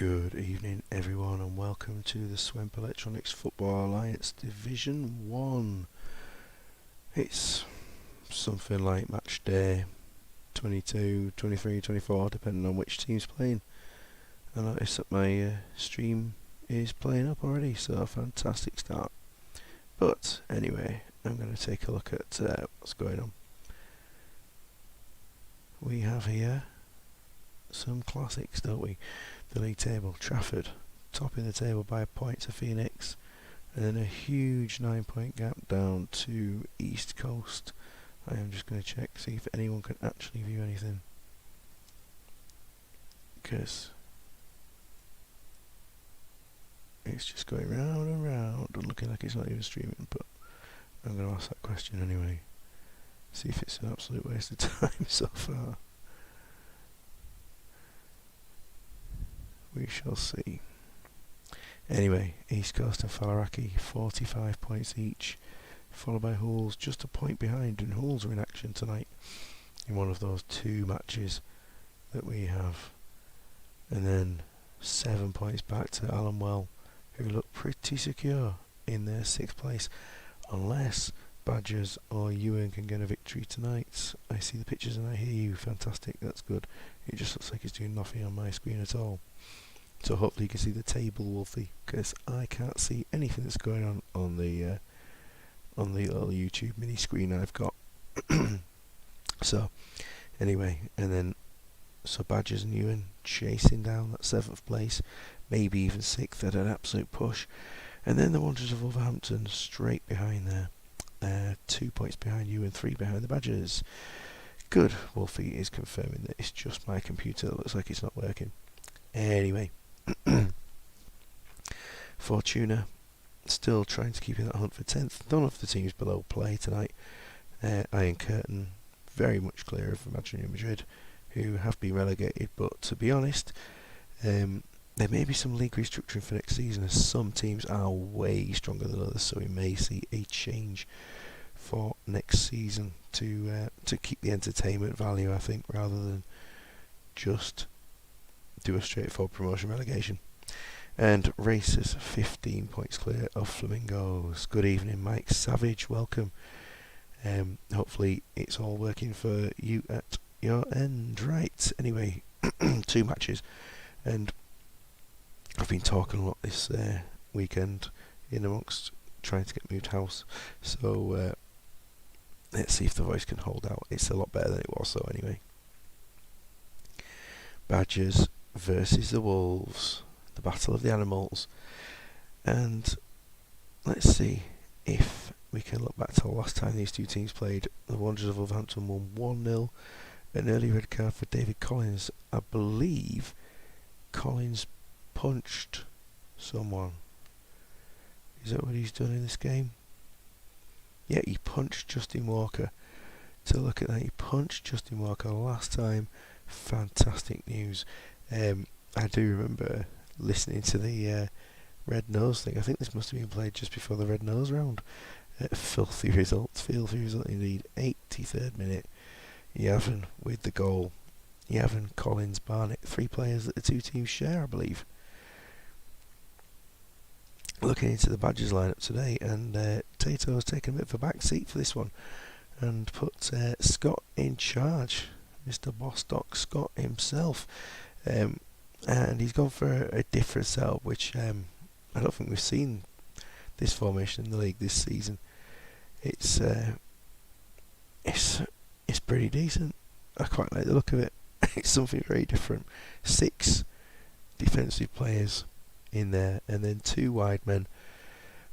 Good evening everyone and welcome to the Swemp Electronics Football Alliance Division 1. It's something like match day 22, 23, 24 depending on which team's playing. I notice that my stream is playing up already, so a fantastic start. But anyway, I'm going to take a look at what's going on. We have here some classics, don't we? The league table, Trafford topping the table by a point to Phoenix, and then a huge 9-point gap down to East Coast. I am just going to check, see if anyone can actually view anything, because it's just going round and round and looking like it's not even streaming. But I'm going to ask that question anyway, see if it's an absolute waste of time so far. We shall see. Anyway, East Coast and Falaraki, 45 points each, followed by Hools just a point behind, and Hools are in action tonight in one of those two matches that we have. And then 7 points back to Allenwell, who look pretty secure in their 6th place, unless Badgers or Ewan can get a victory tonight. I see the pictures and I hear you. Fantastic, that's good. It just looks like it's doing nothing on my screen at all. So hopefully you can see the table, Wolfie, because I can't see anything that's going on the little YouTube mini screen I've got. So anyway, and then so Badgers and Ewan chasing down that 7th place, maybe even 6th at an absolute push, and then the Wanderers of Wolverhampton straight behind there, 2 points behind Ewan, 3 behind the Badgers. Good, Wolfie is confirming that it's just my computer that looks like it's not working. Anyway. Fortuna still trying to keep in that hunt for 10th. None of the teams below play tonight. Iron Curtain very much clear of Imaginary Madrid, who have been relegated, but to be honest, there may be some league restructuring for next season, as some teams are way stronger than others, so we may see a change for next season to keep the entertainment value, I think, rather than just do a straightforward promotion relegation. And Racers 15 points clear of Flamingos. Good evening, Mike Savage, welcome. Hopefully it's all working for you at your end. Right, anyway, 2 matches, and I've been talking a lot this weekend in amongst trying to get moved house, so let's see if the voice can hold out. It's a lot better than it was, so anyway. Badgers versus the Wolves, the battle of the animals, and let's see if we can look back to the last time these two teams played. The Wanderers of Wolverhampton won 1-0, an early red card for David Collins. I believe Collins punched someone. Is that what he's done in this game? Yeah, he punched Justin Walker. So look at that, he punched Justin Walker last time. Fantastic news. I do remember listening to the Red Nose thing. I think this must have been played just before the Red Nose round. Filthy result indeed. 83rd minute. Yavin with the goal. Yavin, Collins, Barnett, 3 players that the 2 teams share, I believe. Looking into the Badgers lineup today, and Tato has taken a bit of a back seat for this one and put Scott in charge, Mr. Bostock Scott himself, and he's gone for a different setup, which I don't think we've seen this formation in the league this season. It's pretty decent. I quite like the look of it. It's something very different. 6 defensive players in there, and then 2 wide men.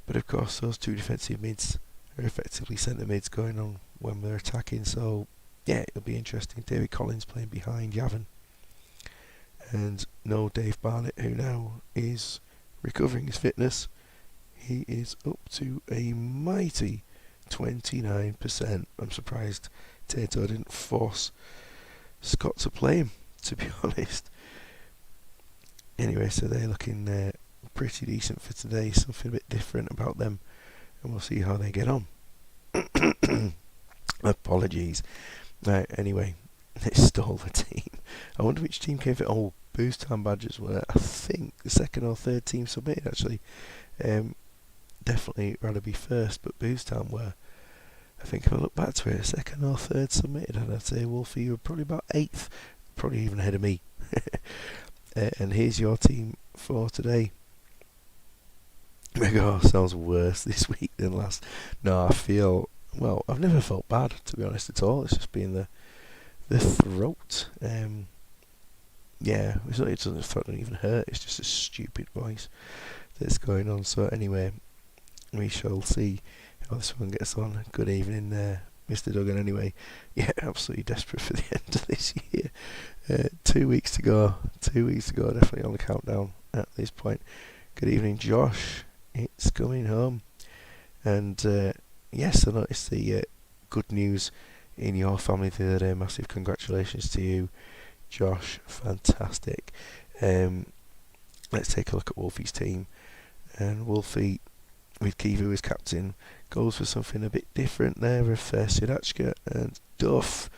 But of course, those 2 defensive mids are effectively centre mids going on when we're attacking. So yeah, it'll be interesting. David Collins playing behind Yavin, and no Dave Barnett, who now is recovering his fitness. He is up to a mighty 29%. I'm surprised Tato didn't force Scott to play him, to be honest. Anyway, so they're looking pretty decent for today. Something a bit different about them, and we'll see how they get on. Apologies. Right, anyway, let's stall the team. I wonder which team came for. Oh, Boost Town Badgers were, I think, the second or third team submitted actually. Definitely rather be first, but Boost Town were, I think if I look back to it, second or third submitted, and I'd say Wolfie, you were probably about 8th, probably even ahead of me. And here's your team for today. Mega sounds worse this week than last. No, I feel, well, I've never felt bad, to be honest, at all. It's just been the throat. Yeah, it doesn't even hurt. It's just a stupid voice that's going on. So anyway, we shall see how this one gets on. Good evening, Mr. Duggan. Anyway, yeah, absolutely desperate for the end of this year. 2 weeks to go. 2 weeks to go. Definitely on the countdown at this point. Good evening, Josh. It's coming home. And yes, I noticed the good news in your family the other day. Massive congratulations to you, Josh. Fantastic. Let's take a look at Wolfie's team. And Wolfie, with Kivu as captain, goes for something a bit different there with Sudachka and Duff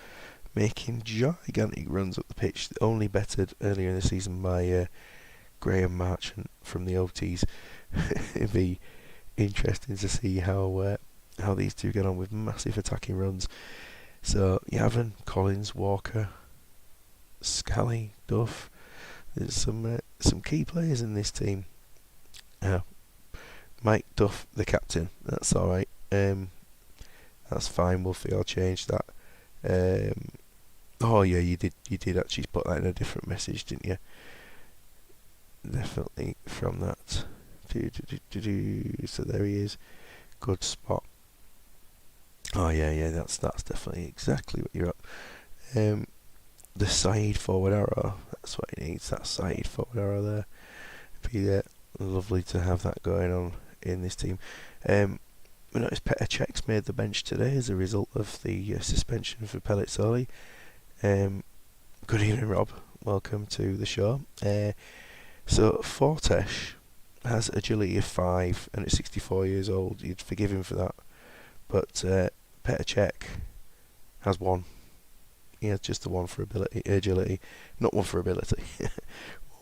making gigantic runs up the pitch, only bettered earlier in the season by Graham Marchant from the OTs. It'd be interesting to see how these two get on with massive attacking runs. So Yavin, Collins, Walker, Scally, Duff. There's some key players in this team. Mike Duff, the captain. That's all right. That's fine. Wolfie, I'll change that. Oh yeah, you did actually put that in a different message, didn't you? Definitely from that. So there he is. Good spot. Oh yeah, that's definitely exactly what you're up. The side forward arrow. That's what he needs. That side forward arrow there. Be lovely to have that going on in this team. We noticed Petr Cech's made the bench today as a result of the suspension for Pellizzoli. Good evening, Rob. Welcome to the show. So Fortesh has agility of 5 and at 64 years old. You'd forgive him for that. But Petr Cech has 1. He has just the 1 for agility. Not 1 for ability.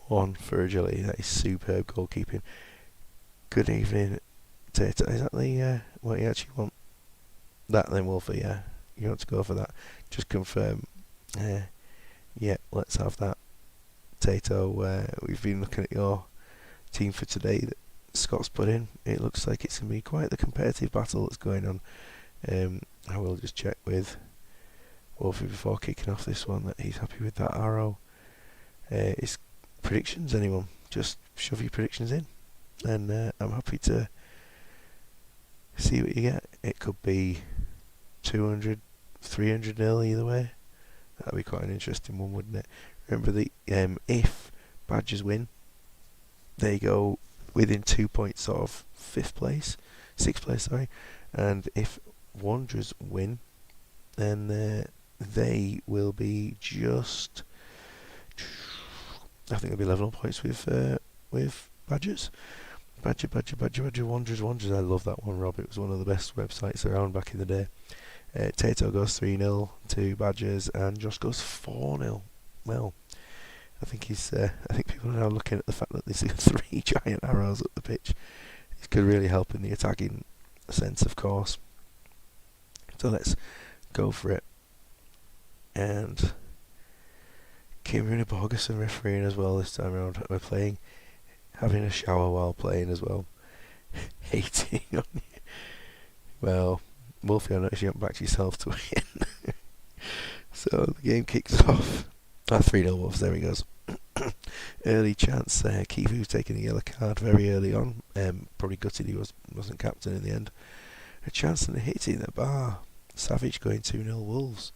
1 for agility. That is superb goalkeeping. Good evening, Tata. Is that the what you actually want? That then, Wolfie, yeah. You want to go for that. Just confirm. Yeah, let's have that. Tato, we've been looking at your team for today that Scott's put in. It looks like it's going to be quite the competitive battle that's going on. I will just check with Wolfie before kicking off this one that he's happy with that arrow. Is predictions, anyone? Just shove your predictions in. And I'm happy to see what you get. It could be 200, 300 nil either way. That'd be quite an interesting one, wouldn't it? Remember the if Badgers win, they go within 2 points of 6th place, sorry. And if Wanderers win, then they will be just, I think they'll be level on points with Badgers. Badger, Wanderers. I love that one, Rob. It was one of the best websites around back in the day. Tato goes 3-0 to Badgers, and Josh goes 4-0. Well, I think people are now looking at the fact that there's 3 giant arrows up the pitch. It could really help in the attacking sense, of course. So let's go for it. And Kimberly Borgerson refereeing as well this time around. We're having a shower while playing as well. Hating on you. Well, Wolfie, I noticed you haven't backed yourself to win. So the game kicks off. 3-0 Wolves, there he goes. Early chance, Kivu's taking a yellow card very early on. Probably gutted he wasn't captain in the end. A chance and a hit in the bar. Savage going 2-0 Wolves.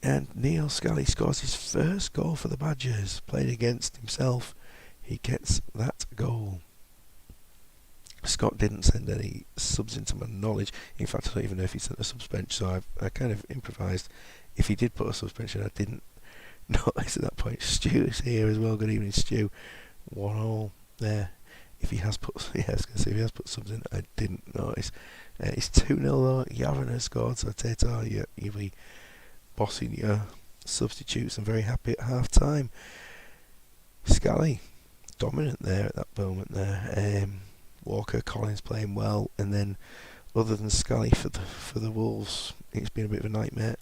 And Neil Scally scores his first goal for the Badgers. Played against himself. He gets that goal. Scott didn't send any subs into my knowledge. In fact, I don't even know if he sent a subs bench, so I kind of improvised. If he did put a suspension, I didn't notice at that point. Stu is here as well. Good evening, Stu. 1-1 there. If he has put, I was going to say if he has put subs in, I didn't notice. It's 2-0 though. Yavin has scored, so Tato, you'll be bossing your substitutes and very happy at half time. Scally, dominant there at that moment there. Walker, Collins playing well, and then other than Scally for the Wolves, it's been a bit of a nightmare.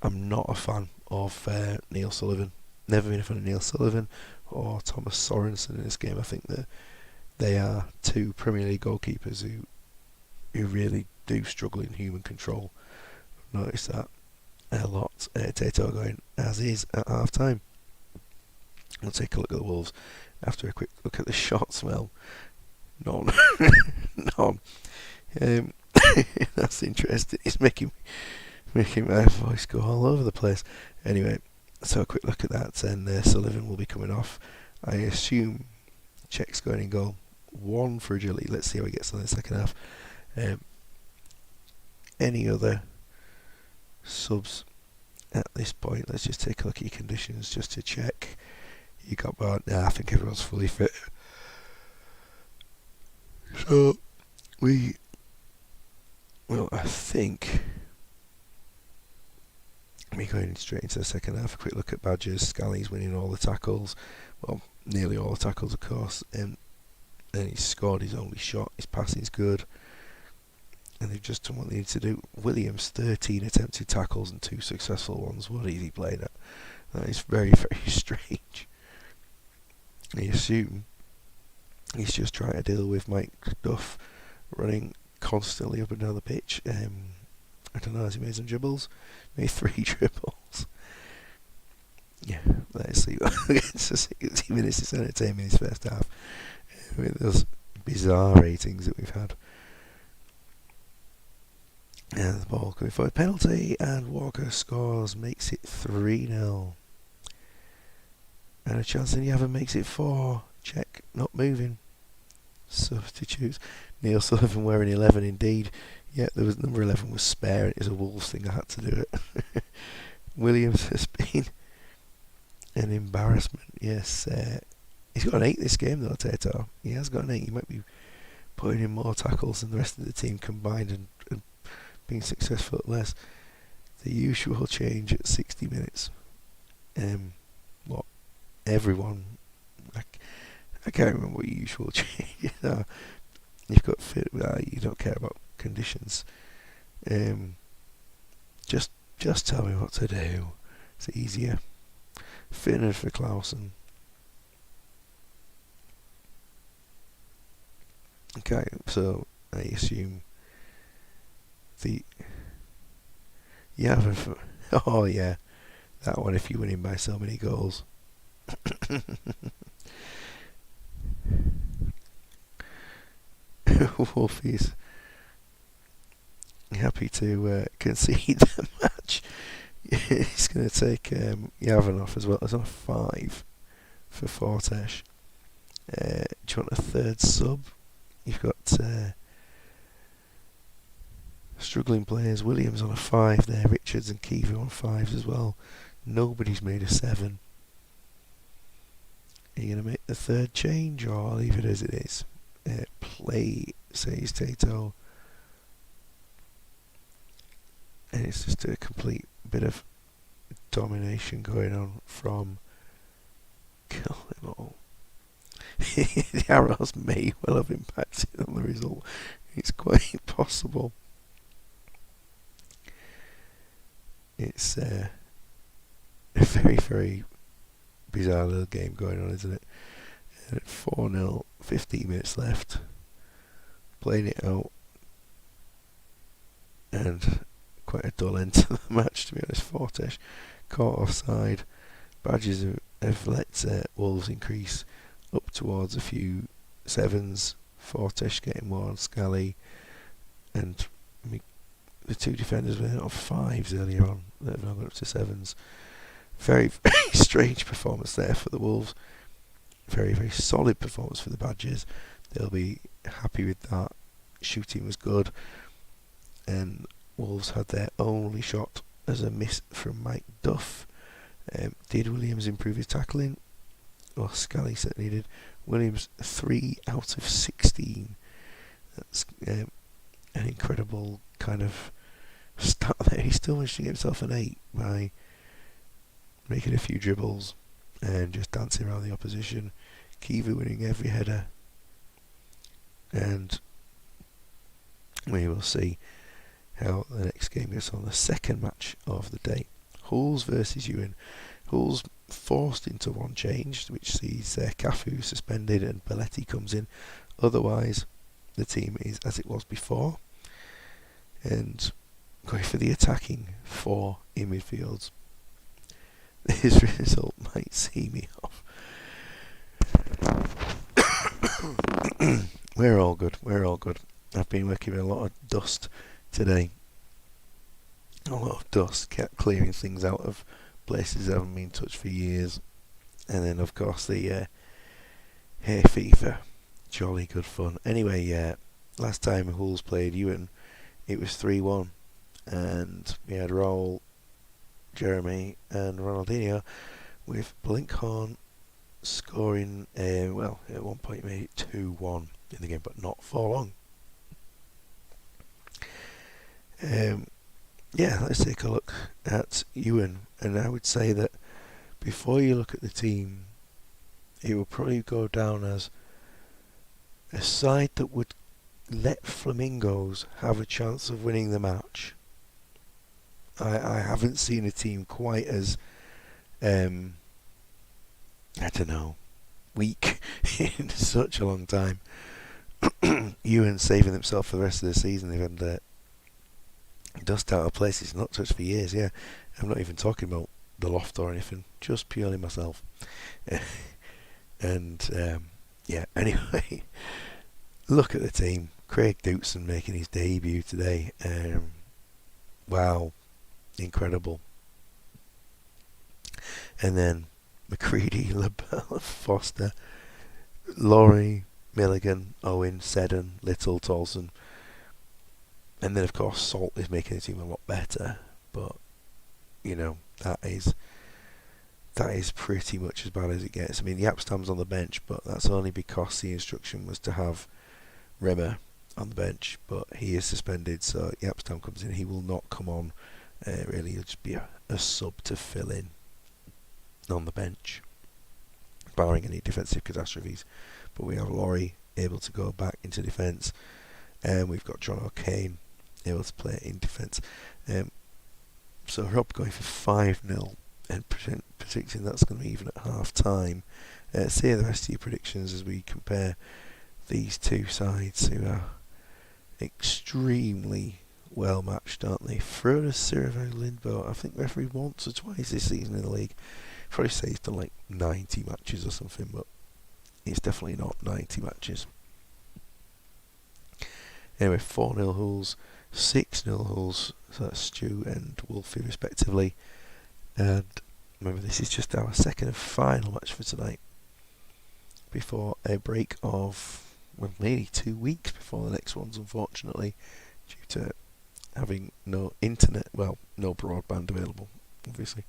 I'm not a fan of Neil Sullivan. Never been a fan of Neil Sullivan or Thomas Sorensen in this game. I think that they are two Premier League goalkeepers who really do struggle in human control. I've noticed that a lot. Tato going as is at half time. We'll take a look at the Wolves after a quick look at the shots. Well, none. None. That's interesting. It's making my voice go all over the place. Anyway, so a quick look at that, and Sullivan will be coming off. I assume Czech's going in goal. 1 for agility. Let's see how he gets on in the second half. Any other subs at this point? Let's just take a look at your conditions just to check. You got Bart. I think everyone's fully fit. So I think we're going straight into the second half. A quick look at Badgers. Scally's winning all the tackles. Well, nearly all the tackles, of course. And he's scored his only shot. His passing's good. And they've just done what they need to do. Williams, 13 attempted tackles and 2 successful ones. What is he playing at? That is very, very strange. I assume he's just trying to deal with Mike Duff running constantly up and down the pitch. I don't know, has he made some dribbles? Made 3 dribbles. Yeah, let's see. It's just 60 minutes is entertaining his first half. With those bizarre ratings that we've had. And the ball coming for a penalty, and Walker scores, makes it 3-0. And a chance in Yavin makes it 4. Check, not moving. Substitutes. Neil Sullivan wearing 11 indeed. Yeah, there was number 11 was spare. It was a Wolves thing. I had to do it. Williams has been an embarrassment. Yes, he's got an 8 this game though. Tato. He has got an 8. He might be putting in more tackles than the rest of the team combined and being successful at less. The usual change at 60 minutes. What everyone. I can't remember what usual change. You've got fit. You don't care about conditions. Just tell me what to do. It's easier. Fitted for Clausen. Okay, so I assume oh yeah, that one if you win him by so many goals. Wolfies happy to concede the match. He's going to take Yavin off as well. It's on a 5 for Fortesh. Do you want a third sub? You've got struggling players. Williams on a 5 there. Richards and Kiva on 5s as well. Nobody's made a 7. Are you going to make the third change or leave it as it is? Play, says Tato. And it's just a complete bit of domination going on from kill them all. The arrows may well have impacted on the result. It's quite possible. It's a very, very bizarre little game going on, isn't it? And at 4-0, 15 minutes left. Playing it out. And quite a dull end to the match, to be honest. Fortesh caught offside. Badgers have let Wolves increase up towards a few 7s. Fortesh getting one, Scally, and the 2 defenders were on 5s earlier on. They've now got up to 7s. Very, very strange performance there for the Wolves. Very, very solid performance for the Badgers. They'll be happy with that. Shooting was good, and Wolves had their only shot as a miss from Mike Duff. Did Williams improve his tackling? Well, Scally certainly did. Williams 3 out of 16. That's an incredible kind of stat there. He still managed to get himself an 8 by making a few dribbles and just dancing around the opposition. Kiva winning every header, and we will see how the next game goes on. The second match of the day, Hulls versus Ewan. Hulls forced into one change, which sees Cafu suspended and Belletti comes in. Otherwise, the team is as it was before, and going for the attacking four in midfields. This result might see me off. We're all good. I've been working with a lot of dust today. A lot of dust, kept clearing things out of places that haven't been touched for years. And then, of course, the hay fever. Jolly good fun. Anyway, last time Hulls played Ewan, it was 3-1. And we had Raul, Jeremy, and Ronaldinho, with Blinkhorn scoring, at one point made it 2-1 in the game, but not for long. Let's take a look at Ewan, and I would say that before you look at the team, it will probably go down as a side that would let Flamingos have a chance of winning the match. I haven't seen a team quite as weak in such a long time. Ewan saving themselves for the rest of the season. They've had dust out of places not touched for years. Yeah, I'm not even talking about the loft or anything, just purely myself. Anyway, look at the team. Craig Dootson making his debut today. Wow, incredible. And then McCready, LaBelle, Foster, Laurie, Milligan, Owen, Seddon, Little, Tolson. And then, of course, Salt is making the team a lot better. But, that is pretty much as bad as it gets. I mean, Yapstam's on the bench, but that's only because the instruction was to have Rimmer on the bench. But he is suspended, so Yapstam comes in. He will not come on. Really, he'll just be a sub to fill in on the bench, barring any defensive catastrophes. But we have Laurie able to go back into defence, and we've got John O'Kane able to play in defence. So Rob going for 5-0 and predicting that's going to be even at half time. See the rest of your predictions as we compare these two sides who are extremely well matched, aren't they? Froda, Sirivo, Lindbo, I think refereed once or twice this season in the league. Probably say he's done like 90 matches or something, but it's definitely not 90 matches. Anyway, 4-0 Hulls, 6-0 Hulls, so that's Stu and Wolfie respectively. And remember, this is just our second and final match for tonight, before a break of maybe 2 weeks before the next ones, unfortunately, due to having no internet, no broadband available, obviously.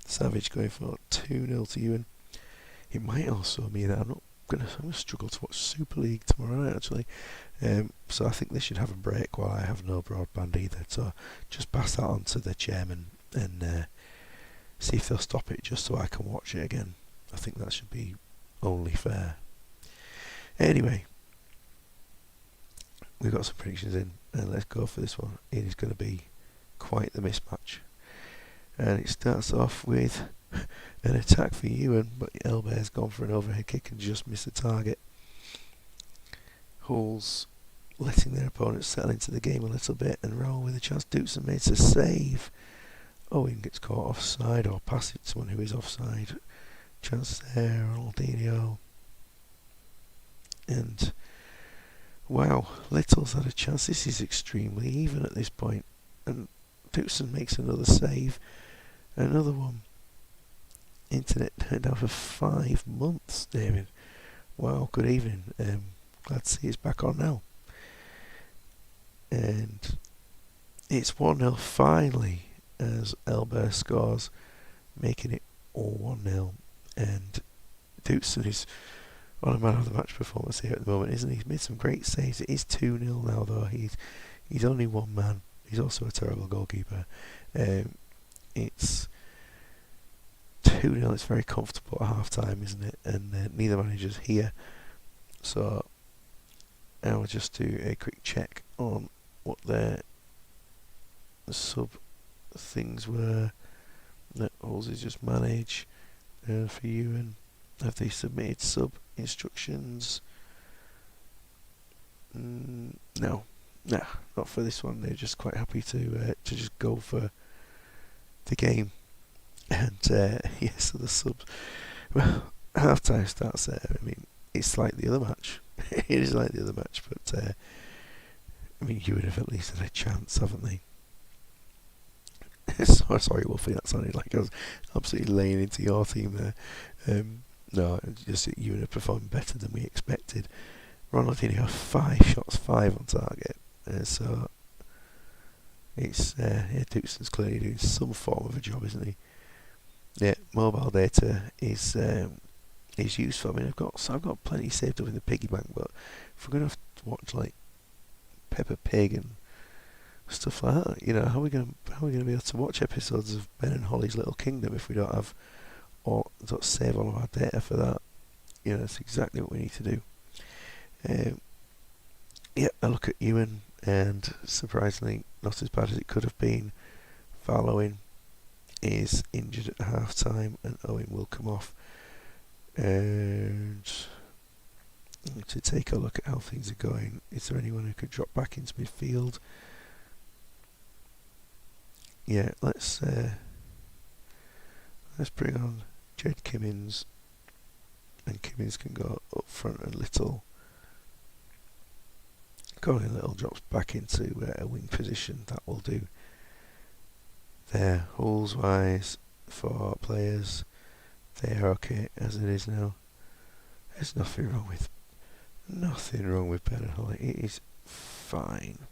Savage going for 2-0 to Ewan. It might also mean that I'm going to struggle to watch Super League tomorrow night, actually. So I think they should have a break while I have no broadband either. So just pass that on to the chairman and see if they'll stop it just so I can watch it again. I think that should be only fair. Anyway, we've got some predictions in, and let's go for this one. It is going to be quite the mismatch. And it starts off with an attack for Ewan, but Elbear's gone for an overhead kick and just missed the target. Hulls letting their opponents settle into the game a little bit and roll with a chance. Dootson makes a save. Owen gets caught offside or passes it to someone who is offside. Chance there, Ronaldinho. And wow, Little's had a chance. This is extremely even at this point. And Dootson makes another save. Another one. Internet turned out for 5 months, David. Wow, good evening. Glad to see it's back on now. And it's 1-0 finally as Elbear scores, making it all 1-0. And Dootson is on a man of the match performance here at the moment, isn't he? He's made some great saves. It is 2-0 now, though. He's only one man. He's also a terrible goalkeeper. It's 2-0, it's very comfortable at half time, isn't it? And neither manager's here. So I'll just do a quick check on what their sub things were. That Halsey's just manage for you, and have they submitted sub instructions? No, not for this one. They're just quite happy to just go for the game. And yeah, so the subs. Well, half time starts there. I mean, it's like the other match. It is like the other match, but I mean, you would have at least had a chance, haven't they? So sorry, Wolfie, that sounded like I was absolutely laying into your team there. No, just you would have performed better than we expected. Ronaldinho 5 shots, 5 on target. So it's Dixon's clearly doing some form of a job, isn't he? Yeah, mobile data is useful. I mean, I've got plenty saved up in the piggy bank, but if we're gonna have to watch like Peppa Pig and stuff like that, you know, how are we gonna be able to watch episodes of Ben and Holly's Little Kingdom if we don't save all of our data for that? You know, that's exactly what we need to do. Yeah, I look at Ewan, and surprisingly, not as bad as it could have been. Farlowin is injured at half time, and Owen will come off. And to take a look at how things are going, is there anyone who could drop back into midfield? Yeah, let's bring on Jed Kimmins, and Kimmins can go up front, and Colin Little drops back into a wing position. That will do. There, holes wise for players, they're okay as it is now. There's nothing wrong with Ben and Holly. It is fine.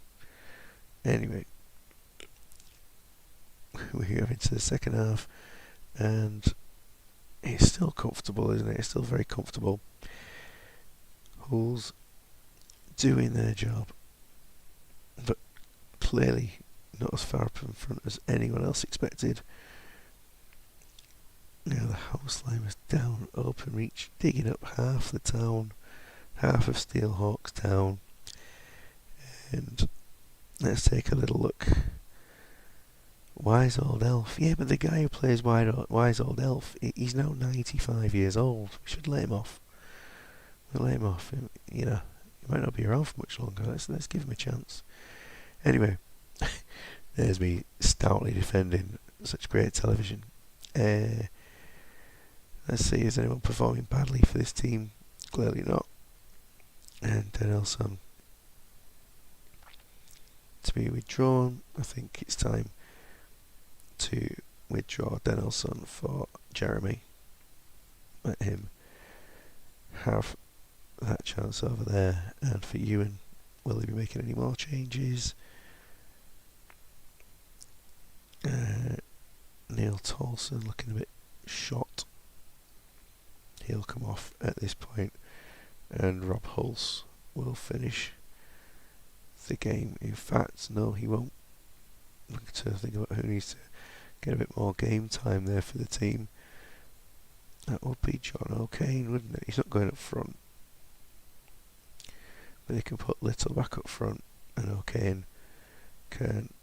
Anyway, we go into the second half, and it's still comfortable, isn't it? It's still very comfortable. Holes doing their job, but clearly not as far up in front as anyone else expected. Now the house line was down, open reach, digging up half the town, half of Steelhawks Town. And let's take a little look. Wise Old Elf. Yeah, but the guy who plays Wise Old Elf, he's now 95 years old. We should let him off. We'll let him off. You know, he might not be around for much longer. Let's give him a chance. Anyway, there's me stoutly defending such great television. Let's see, is anyone performing badly for this team? Clearly not. And Denelson to be withdrawn. I think it's time to withdraw Denelson for Jeremy. Let him have that chance over there. And for Ewan, will he be making any more changes? Neil Tolson looking a bit shot. He'll come off at this point, and Rob Hulse will finish the game. In fact, no, he won't. I'm trying to think about who needs to get a bit more game time there for the team. That would be John O'Kane, wouldn't it? He's not going up front, but they can put Little back up front, and O'Kane can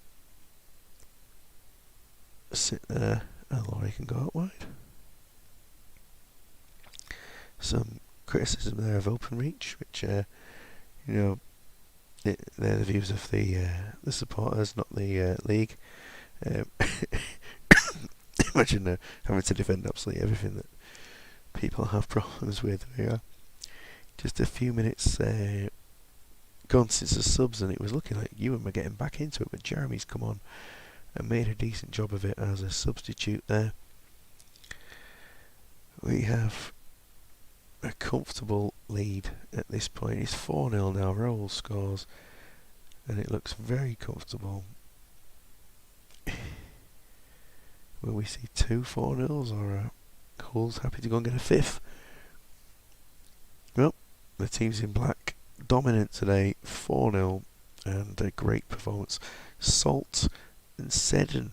sit there, and Laurie can go out wide. Some criticism there of open reach, which they're the views of the supporters, not the league. Imagine having to defend absolutely everything that people have problems with. We are just a few minutes gone since the subs, and it was looking like Ewan were getting back into it, but Jeremy's come on and made a decent job of it as a substitute there. We have a comfortable lead at this point. It's 4-0 now, Rowell scores, and it looks very comfortable. Will we see 2 4-0s, or Hull's happy to go and get a 5th? Well, the team's in black, dominant today, 4-0, and a great performance. Salt and Seddon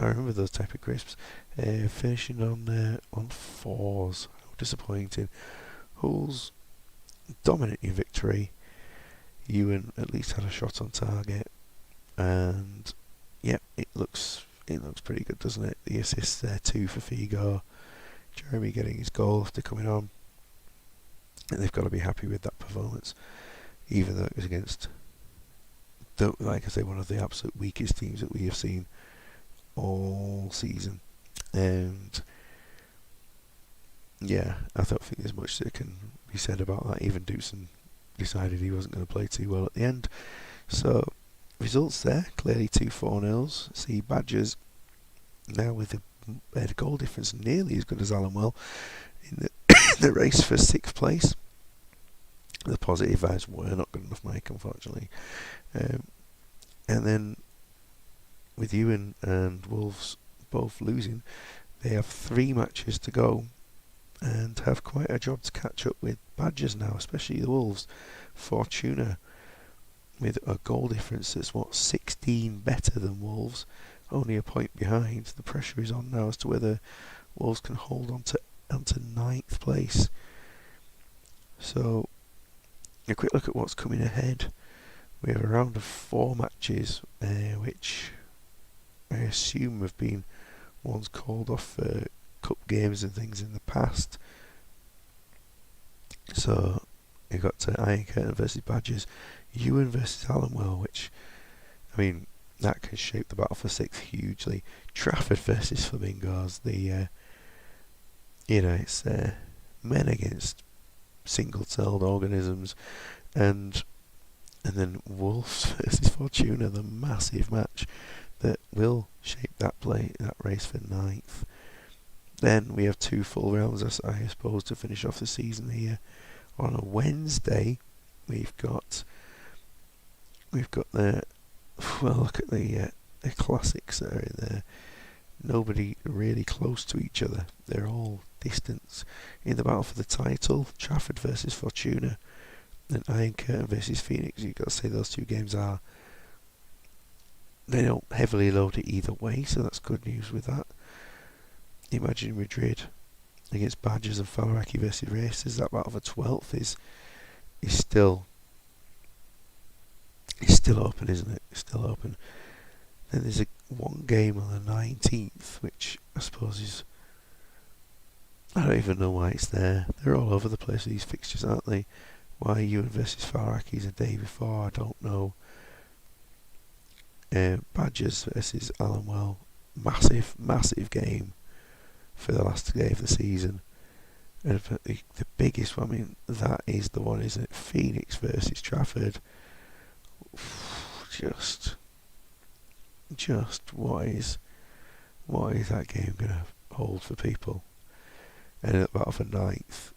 I remember those type of crisps. Finishing on 4s. How disappointing. Hull's dominant in victory. Ewan at least had a shot on target, and yeah, it looks pretty good, doesn't it? The assists there too for Figo. Jeremy getting his goal after coming on, and they've got to be happy with that performance, even though it was against, like I say, one of the absolute weakest teams that we have seen all season. And yeah, I don't think there's much that can be said about that. Even Dewson decided he wasn't going to play too well at the end. So, results there, clearly 2 4-0s. See Badgers now with a goal difference nearly as good as Allenwell in the, the race for 6th place. The positive vibes were not good enough, Mike, unfortunately. And then with Ewan and Wolves both losing, they have 3 matches to go and have quite a job to catch up with Badgers now, especially the Wolves. Fortuna with a goal difference that's 16 better than Wolves, only a point behind. The pressure is on now as to whether Wolves can hold on to 9th place. So a quick look at what's coming ahead. We have a round of 4 matches, which I assume have been ones called off for cup games and things in the past. So you've got Iron Curtain versus Badgers, Ewan versus Allenwell, which, I mean, that can shape the battle for 6th hugely. Trafford versus Flamingos, it's men against single-celled organisms, and then Wolves versus Fortuna, the massive match that will shape that race for 9th. Then we have 2 full rounds, I suppose, to finish off the season here. On a Wednesday, we've got the look at the classics that are in there. Nobody really close to each other. They're all distance in the battle for the title. Trafford versus Fortuna, and Iron Curtain versus Phoenix. You've got to say those 2 games they don't heavily load it either way, so that's good news with that. Imagine Madrid against Badgers and Faliraki versus Racers. That battle for 12th is still open, isn't it? It's still open. Then there's one game on the 19th, which I suppose is, I don't even know why it's there. They're all over the place, these fixtures, aren't they? Why Ewan versus Faliraki is a day before, I don't know. Badgers versus Allenwell, massive game for the last day of the season. And the biggest one, I mean, that is the one, isn't it? Phoenix versus Trafford. Just what is that game going to hold for people? And at the battle for 9th,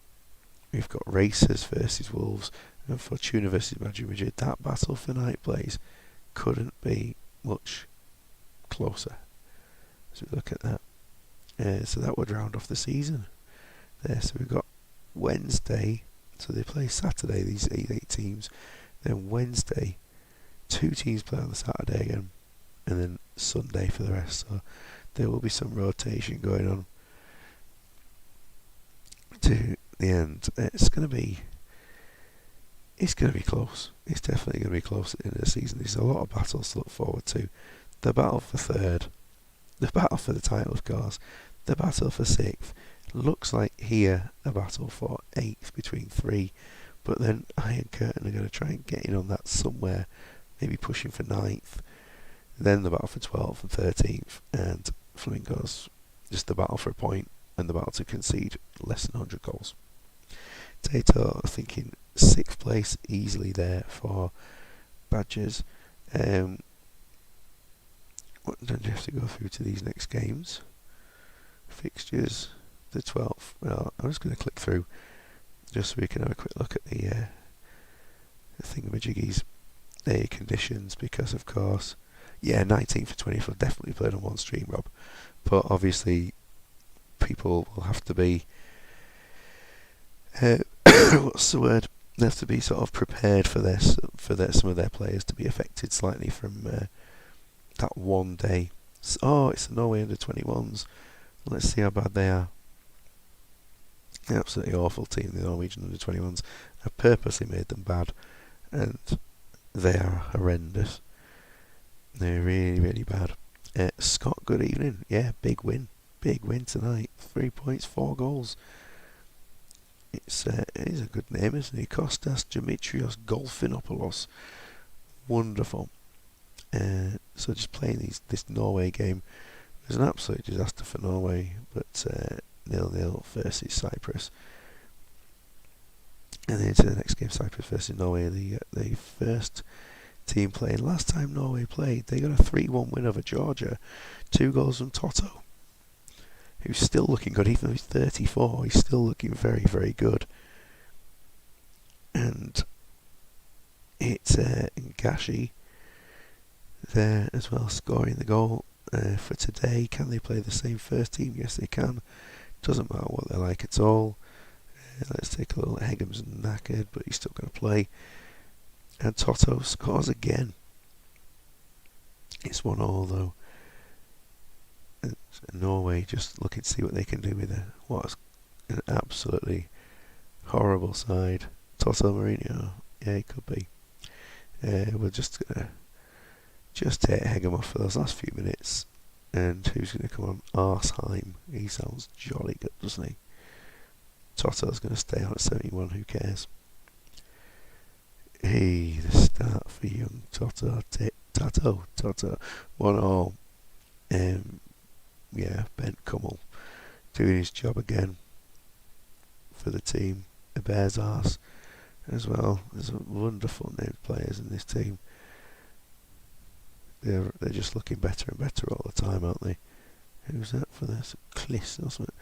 we've got Racers versus Wolves and Fortuna versus Madrid. That battle for 9th place couldn't be much closer. So we look at that. So that would round off the season there. So we've got Wednesday, so they play Saturday, these 8 teams. Then Wednesday, 2 teams play on the Saturday again, and then Sunday for the rest. So there will be some rotation going on to the end. It's going to be close. It's definitely going to be close at the end of the season. There's a lot of battles to look forward to. The battle for 3rd, the battle for the title, of course, the battle for 6th. Looks like here a battle for 8th between 3, but then Iron Curtain are going to try and get in on that somewhere, maybe pushing for 9th. Then the battle for 12th and 13th, and Flamingos just the battle for a point and the battle to concede less than 100 goals. Tato thinking 6th place easily there for Badgers. What don't you have to go through to these next games? Fixtures, the 12th. Well, I'm just going to click through just so we can have a quick look at the thingamajiggies, the conditions, because of course, 19th for 20th have definitely played on one stream, Rob. But obviously, people will have to be what's the word? They have to be sort of prepared for this, some of their players to be affected slightly from that one day. Oh, it's the Norway under-21s. Let's see how bad they are. Absolutely awful team, the Norwegian under-21s. I purposely made them bad, and they are horrendous. They're really, really bad. Scott, good evening. Yeah, big win. Big win tonight. 3 points, 4 goals. It is a good name, isn't he? Kostas Dimitrios Golfinopoulos. Wonderful. So just playing this Norway game was an absolute disaster for Norway, but 0-0 versus Cyprus. And then to the next game, Cyprus versus Norway, the first team playing. Last time Norway played, they got a 3-1 win over Georgia. 2 goals from Toto, who's still looking good, even though he's 34. He's still looking very, very good. And it's Gashi there as well, scoring the goal for today. Can they play the same first team? Yes, they can. Doesn't matter what they're like at all. Let's take a little. Hegham's knackered, but he's still going to play. And Toto scores again. It's 1-1 though. And Norway just looking to see what they can do with what's an absolutely horrible side. Toto Mourinho, yeah, it could be. We're just gonna take Hegham off for those last few minutes. And who's going to come on? Arsheim. He sounds jolly good, doesn't he? Toto's going to stay on at 71. Who cares? Hey, the start for young Toto. Toto. 1-1. Yeah, Ben Kummel doing his job again for the team. A Bears arse as well. There's a wonderful named players in this team. They're just looking better and better all the time, aren't they? Who's that for this? Kliss or something.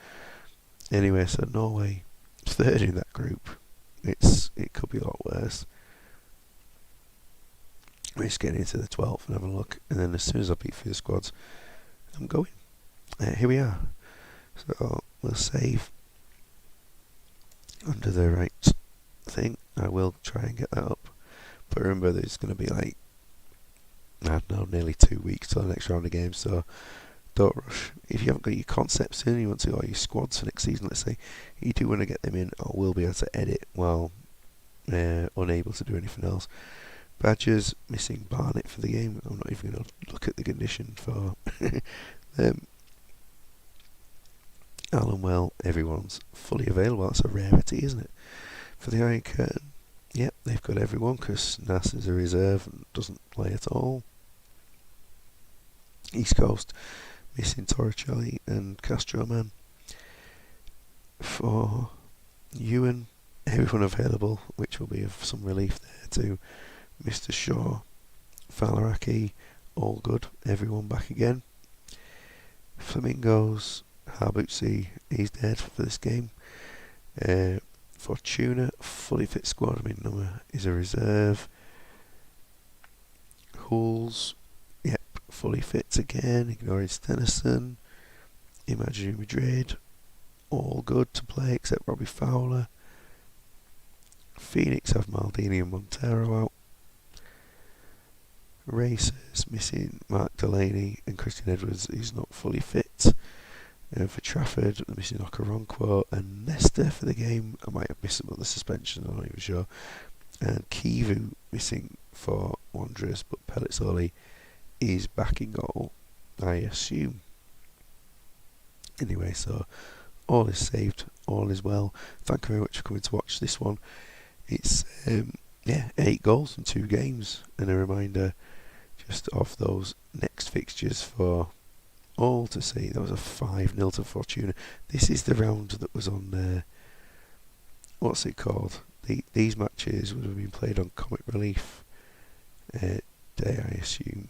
Anyway, so Norway third in that group. It could be a lot worse. We're just getting into the 12th and have a look, and then as soon as I beat through the squads, I'm going. Here we are. So we'll save under the right thing. I will try and get that up. But remember, there's going to be like, I don't know, nearly 2 weeks till the next round of games, so don't rush. If you haven't got your concepts in, you want to, or your squads for next season, let's say, you do want to get them in, or will be able to edit while unable to do anything else. Badgers missing Barnett for the game. I'm not even going to look at the condition for them. Alan Well, everyone's fully available. That's a rarity, isn't it? For the Iron Curtain, yep, they've got everyone because Nas is a reserve and doesn't play at all. East Coast missing Torricelli and Castro Man. For Ewan, everyone available, which will be of some relief there too. Mr. Shaw, Falaraki, all good. Everyone back again. Flamingos, Harbutsi, he's dead for this game. Fortuna, fully fit squad. I mean, number is a reserve. Hulls, yep, fully fit again. Ignoring Stenison. Imaginary Madrid, all good to play except Robbie Fowler. Phoenix have Maldini and Montero out. Racers missing Mark Delaney and Christian Edwards, he's not fully fit. For Trafford, they're missing Okoronkwo and Nesta for the game. I might have missed some other suspension, I'm not even sure. And Kivu missing for Wanderers, but Pellizzoli is back in goal, I assume. Anyway, so all is saved, all is well. Thank you very much for coming to watch this one. It's 8 goals in 2 games, and a reminder just of those next fixtures for all to see. There was a 5-0 to Fortuna. This is the round that was on what's it called? These matches would have been played on Comic Relief Day, I assume.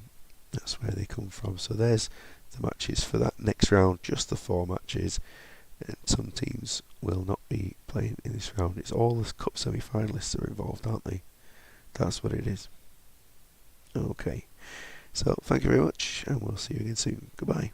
That's where they come from. So there's the matches for that next round, just the 4 matches. And some teams will not be playing in this round. It's all the cup semi-finalists are involved, aren't they? That's what it is. Okay. So thank you very much, and we'll see you again soon. Goodbye.